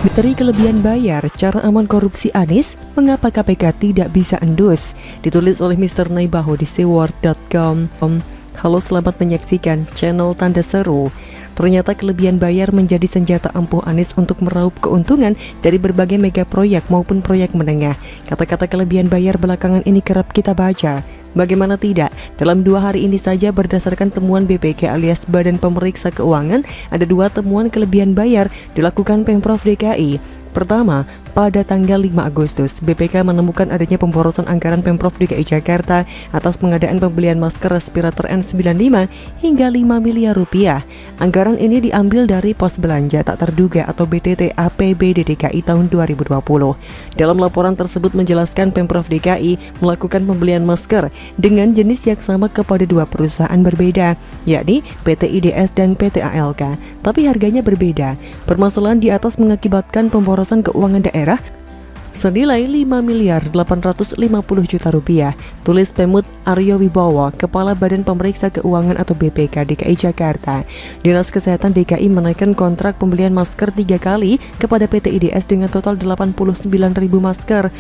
Misteri kelebihan bayar, cara aman korupsi Anies, mengapa KPK tidak bisa endus? Ditulis oleh Mr. Naibaho di seaword.com. Halo, selamat menyaksikan channel Tanda Seru. Ternyata kelebihan bayar menjadi senjata ampuh Anies untuk meraup keuntungan dari berbagai mega proyek maupun proyek menengah. Kata-kata kelebihan bayar belakangan ini kerap kita baca. Bagaimana tidak, dalam 2 hari ini saja berdasarkan temuan BPK alias Badan Pemeriksa Keuangan, ada 2 temuan kelebihan bayar dilakukan Pemprov DKI. Pertama, pada tanggal 5 Agustus, BPK menemukan adanya pemborosan anggaran Pemprov DKI Jakarta atas pengadaan pembelian masker respirator N95 hingga 5 miliar rupiah. Anggaran ini diambil dari pos belanja tak terduga atau BTT APBD DKI tahun 2020. Dalam laporan tersebut menjelaskan Pemprov DKI melakukan pembelian masker dengan jenis yang sama kepada 2 perusahaan berbeda, yakni PT IDS dan PT ALK, tapi harganya berbeda. Permasalahan di atas mengakibatkan pemborosan keuangan daerah senilai 5 miliar 850 juta rupiah, tulis Pemut Aryo Wibowo, Kepala Badan Pemeriksa Keuangan atau BPK DKI Jakarta. Dinas Kesehatan DKI menaikkan kontrak pembelian masker 3 kali kepada PT IDS dengan total 89.000 masker.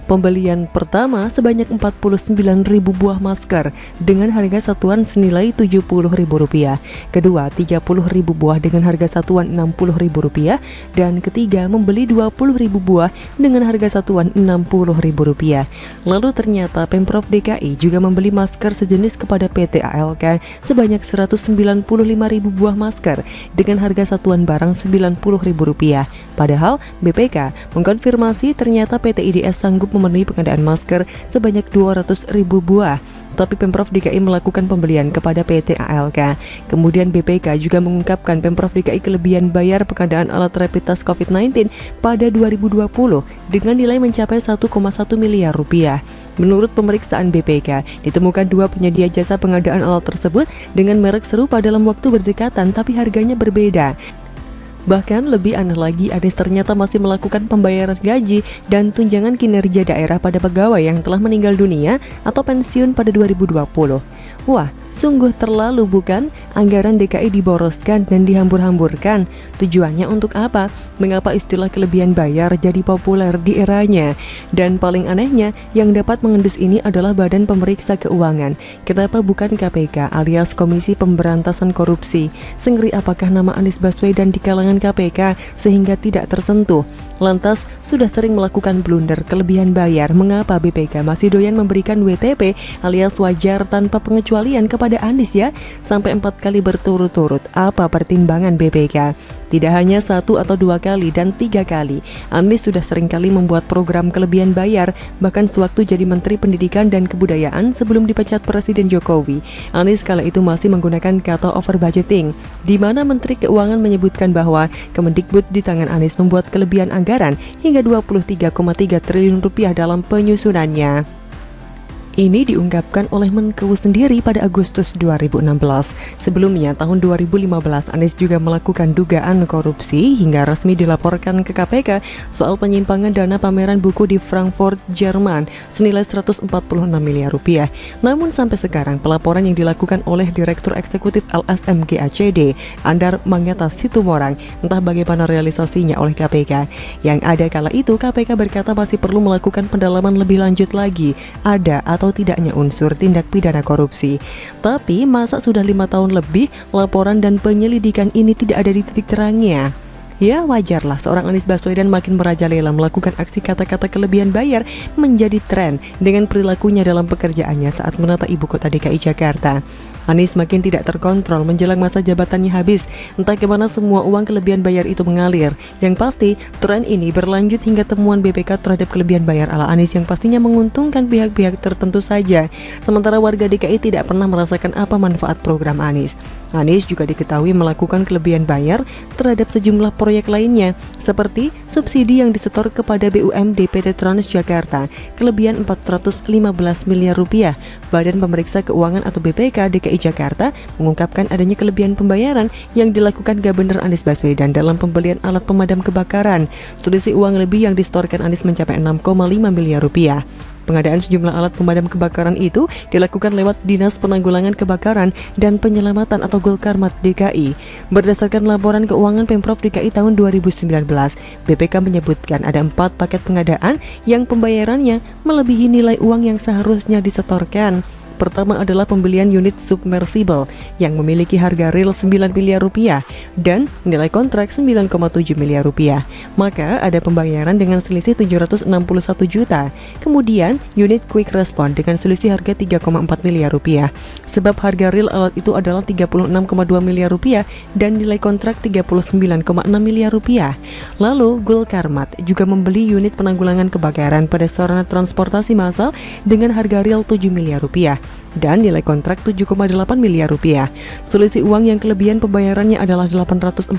Pembelian pertama sebanyak 49.000 buah masker dengan harga satuan senilai Rp70.000. Kedua, 30.000 buah dengan harga satuan Rp60.000. Dan ketiga, membeli 20.000 buah dengan harga satuan Rp60.000. Lalu ternyata Pemprov DKI juga membeli masker sejenis kepada PT ALK sebanyak 195.000 buah masker dengan harga satuan barang Rp90.000. Padahal BPK mengkonfirmasi ternyata PT IDS sanggup memenuhi pengadaan masker sebanyak 200.000 buah, tapi Pemprov DKI melakukan pembelian kepada PT ALK. Kemudian BPK juga mengungkapkan Pemprov DKI kelebihan bayar pengadaan alat rapid test COVID-19 pada 2020 dengan nilai mencapai 1,1 miliar rupiah. Menurut pemeriksaan BPK, ditemukan 2 penyedia jasa pengadaan alat tersebut dengan merek serupa dalam waktu berdekatan tapi harganya berbeda. Bahkan lebih aneh lagi, Anies ternyata masih melakukan pembayaran gaji dan tunjangan kinerja daerah pada pegawai yang telah meninggal dunia atau pensiun pada 2020. Wah, sungguh terlalu bukan? Anggaran DKI diboroskan dan dihambur-hamburkan. Tujuannya untuk apa? Mengapa istilah kelebihan bayar jadi populer di eranya? Dan paling anehnya, yang dapat mengendus ini adalah Badan Pemeriksa Keuangan. Kenapa bukan KPK alias Komisi Pemberantasan Korupsi? Sengeri apakah nama Anies Baswedan di kalangan KPK sehingga tidak tersentuh? Lantas, sudah sering melakukan blunder kelebihan bayar, mengapa BPK masih doyan memberikan WTP alias wajar tanpa pengecualian kepada Anies ya? Sampai 4 kali berturut-turut, apa pertimbangan BPK? Tidak hanya 1 atau 2 kali dan 3 kali, Anies sudah sering kali membuat program kelebihan bayar, bahkan sewaktu jadi Menteri Pendidikan dan Kebudayaan sebelum dipecat Presiden Jokowi. Anies kala itu masih menggunakan kata over budgeting, di mana Menteri Keuangan menyebutkan bahwa Kemendikbud di tangan Anies membuat kelebihan anggaran hingga Rp23,3 triliun dalam penyusunannya. Ini diungkapkan oleh Menkew sendiri pada Agustus 2016. Sebelumnya, tahun 2015, Anies juga melakukan dugaan korupsi hingga resmi dilaporkan ke KPK soal penyimpangan dana pameran buku di Frankfurt, Jerman senilai Rp146 miliar. Namun sampai sekarang, pelaporan yang dilakukan oleh Direktur Eksekutif LSM GACD, Andar Manggata Situmorang, entah bagaimana realisasinya oleh KPK. Yang ada kala itu, KPK berkata masih perlu melakukan pendalaman lebih lanjut lagi, ada atau tidaknya unsur tindak pidana korupsi. Tapi masa sudah 5 tahun lebih laporan dan penyelidikan ini tidak ada di titik terangnya? Ya wajarlah seorang Anies Baswedan makin merajalela melakukan aksi kata-kata kelebihan bayar menjadi tren dengan perilakunya dalam pekerjaannya saat menata ibu kota DKI Jakarta. Anies makin tidak terkontrol menjelang masa jabatannya habis. Entah kemana semua uang kelebihan bayar itu mengalir. Yang pasti, tren ini berlanjut hingga temuan BPK terhadap kelebihan bayar ala Anies yang pastinya menguntungkan pihak-pihak tertentu saja. Sementara warga DKI tidak pernah merasakan apa manfaat program Anies. Anies juga diketahui melakukan kelebihan bayar terhadap sejumlah proyek lainnya, seperti subsidi yang disetor kepada BUMD PT Transjakarta, kelebihan Rp415 miliar. Badan Pemeriksa Keuangan atau BPK DKI Jakarta mengungkapkan adanya kelebihan pembayaran yang dilakukan Gubernur Anies Baswedan dalam pembelian alat pemadam kebakaran. Selisih uang lebih yang disetorkan Anies mencapai Rp6,5 miliar. Pengadaan sejumlah alat pemadam kebakaran itu dilakukan lewat Dinas Penanggulangan Kebakaran dan Penyelamatan atau Gulkarmat DKI. Berdasarkan laporan keuangan Pemprov DKI tahun 2019, BPK menyebutkan ada 4 paket pengadaan yang pembayarannya melebihi nilai uang yang seharusnya disetorkan. Pertama adalah pembelian unit submersible yang memiliki harga real 9 miliar rupiah dan nilai kontrak 9,7 miliar rupiah. Maka ada pembayaran dengan selisih 761 juta. Kemudian unit quick response dengan selisih harga 3,4 miliar rupiah. Sebab harga real alat itu adalah 36,2 miliar rupiah dan nilai kontrak 39,6 miliar rupiah. Lalu Gulkarmat juga membeli unit penanggulangan kebakaran pada sarana transportasi massal dengan harga real 7 miliar rupiah dan nilai kontrak 7,8 miliar rupiah. Selisih uang yang kelebihan pembayarannya adalah 844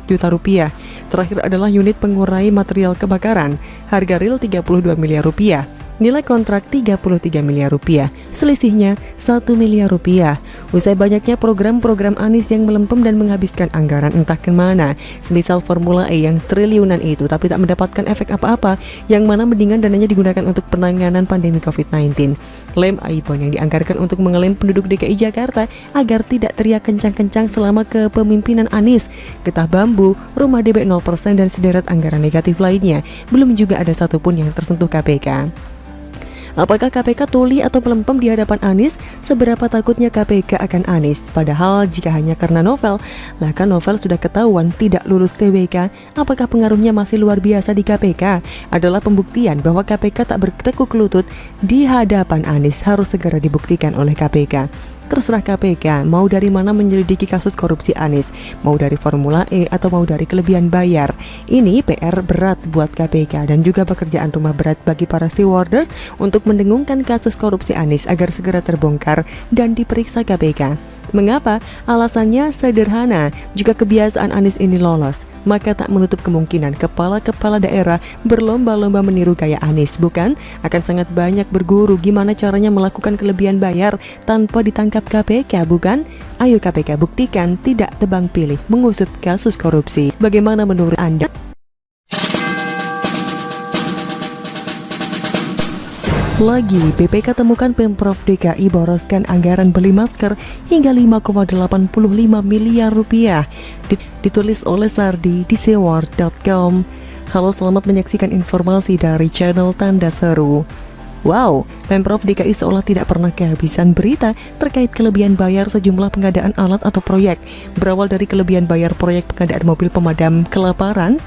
juta rupiah. Terakhir adalah unit pengurai material kebakaran, harga real 32 miliar rupiah. Nilai kontrak 33 miliar rupiah, selisihnya 1 miliar rupiah. Usai banyaknya program-program Anies yang melempem dan menghabiskan anggaran entah kemana, semisal Formula E yang triliunan itu tapi tak mendapatkan efek apa-apa, yang mana mendingan dananya digunakan untuk penanganan pandemi COVID-19. Lem iPhone yang dianggarkan untuk mengelem penduduk DKI Jakarta agar tidak teriak kencang-kencang selama kepemimpinan Anies, getah bambu, rumah DP 0% dan sederet anggaran negatif lainnya, belum juga ada satupun yang tersentuh KPK. Apakah KPK tuli atau melempem di hadapan Anies? Seberapa takutnya KPK akan Anies? Padahal jika hanya karena novel, lah kan novel sudah ketahuan tidak lulus TWK. Apakah pengaruhnya masih luar biasa di KPK? Adalah pembuktian bahwa KPK tak bertekuk lutut di hadapan Anies, harus segera dibuktikan oleh KPK. Terserah KPK mau dari mana menyelidiki kasus korupsi Anies, mau dari Formula E atau mau dari kelebihan bayar. Ini PR berat buat KPK dan juga pekerjaan rumah berat bagi para stewardess untuk mendengungkan kasus korupsi Anies agar segera terbongkar dan diperiksa KPK. Mengapa? Alasannya sederhana, jika kebiasaan Anies ini lolos, maka tak menutup kemungkinan kepala-kepala daerah berlomba-lomba meniru gaya Anies, bukan? Akan sangat banyak berguru gimana caranya melakukan kelebihan bayar tanpa ditangkap KPK, bukan? Ayo KPK buktikan tidak tebang pilih mengusut kasus korupsi. Bagaimana menurut Anda? Lagi, BPK temukan Pemprov DKI boroskan anggaran beli masker hingga 5,85 miliar rupiah. Ditulis oleh Sardi di seward.com. Halo, selamat menyaksikan informasi dari channel Tanda Seru. Wow, Pemprov DKI seolah tidak pernah kehabisan berita terkait kelebihan bayar sejumlah pengadaan alat atau proyek. Berawal dari kelebihan bayar proyek pengadaan mobil pemadam kelaparan,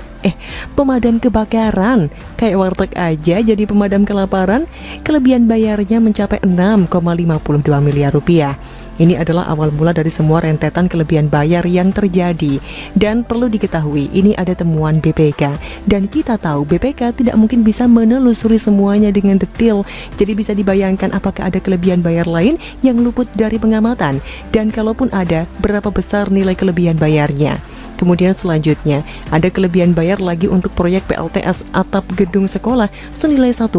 pemadam kebakaran, kayak warteg aja jadi pemadam kelaparan, kelebihan bayarnya mencapai 6,52 miliar rupiah. Ini adalah awal mula dari semua rentetan kelebihan bayar yang terjadi. Dan perlu diketahui, ini ada temuan BPK. Dan kita tahu BPK tidak mungkin bisa menelusuri semuanya dengan detail. Jadi bisa dibayangkan apakah ada kelebihan bayar lain yang luput dari pengamatan. Dan kalaupun ada, berapa besar nilai kelebihan bayarnya. Kemudian selanjutnya, ada kelebihan bayar lagi untuk proyek PLTS atap gedung sekolah senilai 1,12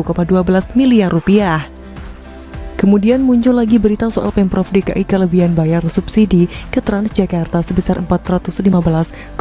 miliar rupiah. Kemudian muncul lagi berita soal Pemprov DKI kelebihan bayar subsidi ke Transjakarta sebesar 415,9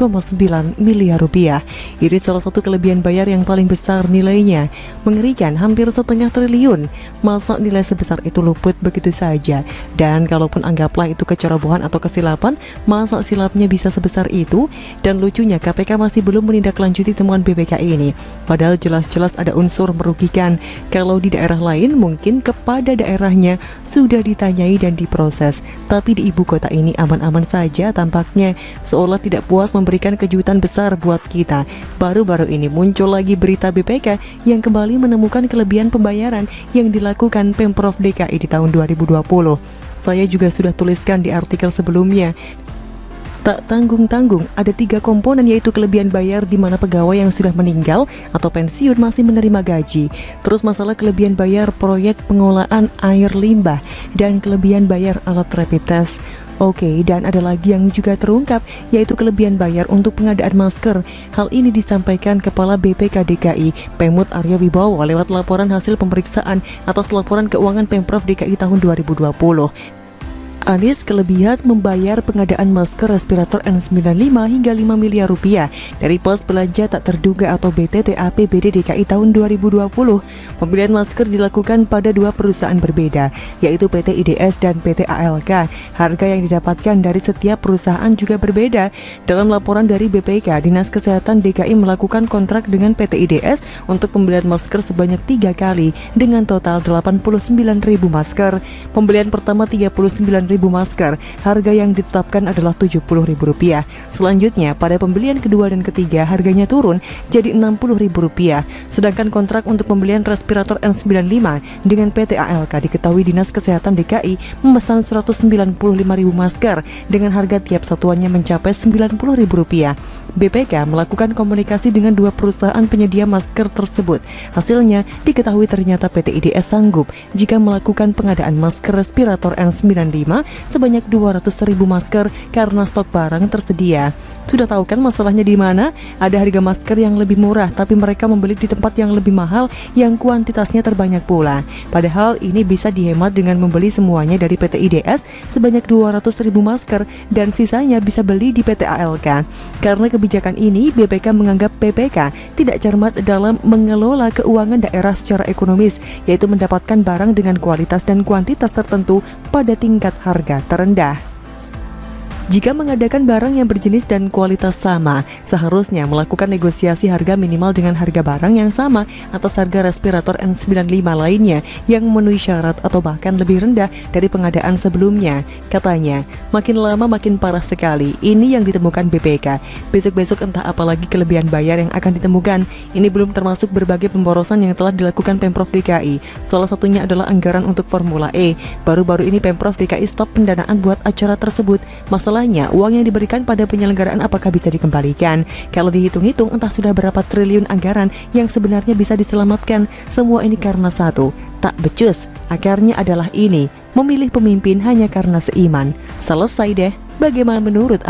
miliar rupiah. Ini salah satu kelebihan bayar yang paling besar nilainya. Mengerikan, hampir setengah triliun. Masa nilai sebesar itu luput begitu saja? Dan kalaupun anggaplah itu kecerobohan atau kesilapan, masa silapnya bisa sebesar itu? Dan lucunya KPK masih belum menindaklanjuti temuan BPK ini. Padahal jelas-jelas ada unsur merugikan. Kalau di daerah lain mungkin kepada daerahnya sudah ditanyai dan diproses, tapi di ibu kota ini aman-aman saja tampaknya, seolah tidak puas memberikan kejutan besar buat kita. Baru-baru ini muncul lagi berita BPK yang kembali menemukan kelebihan pembayaran yang dilakukan Pemprov DKI di tahun 2020. Saya juga sudah tuliskan di artikel sebelumnya. Tak tanggung-tanggung, ada 3 komponen, yaitu kelebihan bayar di mana pegawai yang sudah meninggal atau pensiun masih menerima gaji. Terus masalah kelebihan bayar proyek pengolahan air limbah dan kelebihan bayar alat rapid test. Oke, dan ada lagi yang juga terungkap, yaitu kelebihan bayar untuk pengadaan masker. Hal ini disampaikan Kepala BPK DKI, Pemut Arya Wibowo lewat laporan hasil pemeriksaan atas laporan keuangan Pemprov DKI tahun 2020. Anies kelebihan membayar pengadaan masker respirator N95 hingga 5 miliar rupiah dari pos belanja tak terduga atau BTT APBD DKI tahun 2020. Pembelian masker dilakukan pada dua perusahaan berbeda, yaitu PT IDS dan PT ALK. Harga yang didapatkan dari setiap perusahaan juga berbeda. Dalam laporan dari BPK, Dinas Kesehatan DKI melakukan kontrak dengan PT IDS untuk pembelian masker sebanyak 3 kali dengan total 89.000 masker. Pembelian pertama 39.000 masker, harga yang ditetapkan adalah Rp70.000. Selanjutnya, pada pembelian kedua dan ketiga, harganya turun jadi Rp60.000. Sedangkan kontrak untuk pembelian respirator N95 dengan PT ALK diketahui Dinas Kesehatan DKI memesan 195.000 masker dengan harga tiap satuannya mencapai Rp90.000. BPK melakukan komunikasi dengan dua perusahaan penyedia masker tersebut. Hasilnya, diketahui ternyata PT IDS sanggup jika melakukan pengadaan masker respirator N95 sebanyak 200.000 masker karena stok barang tersedia. Sudah tahu kan masalahnya di mana? Ada harga masker yang lebih murah, tapi mereka membeli di tempat yang lebih mahal yang kuantitasnya terbanyak pula. Padahal ini bisa dihemat dengan membeli semuanya dari PT IDS sebanyak 200.000 masker dan sisanya bisa beli di PT ALK. Karena kebijakan ini, BPK menganggap PPK tidak cermat dalam mengelola keuangan daerah secara ekonomis, yaitu mendapatkan barang dengan kualitas dan kuantitas tertentu pada tingkat harga terendah. Jika mengadakan barang yang berjenis dan kualitas sama, seharusnya melakukan negosiasi harga minimal dengan harga barang yang sama atas harga respirator N95 lainnya yang memenuhi syarat atau bahkan lebih rendah dari pengadaan sebelumnya. Katanya, makin lama makin parah sekali. Ini yang ditemukan BPK. Besok-besok entah apalagi kelebihan bayar yang akan ditemukan. Ini belum termasuk berbagai pemborosan yang telah dilakukan Pemprov DKI. Salah satunya adalah anggaran untuk Formula E. Baru-baru ini Pemprov DKI stop pendanaan buat acara tersebut. Masalahnya, uang yang diberikan pada penyelenggaraan apakah bisa dikembalikan? Kalau dihitung-hitung, entah sudah berapa triliun anggaran yang sebenarnya bisa diselamatkan. Semua ini karena satu, tak becus. Akarnya adalah ini, memilih pemimpin hanya karena seiman. Selesai deh. Bagaimana menurut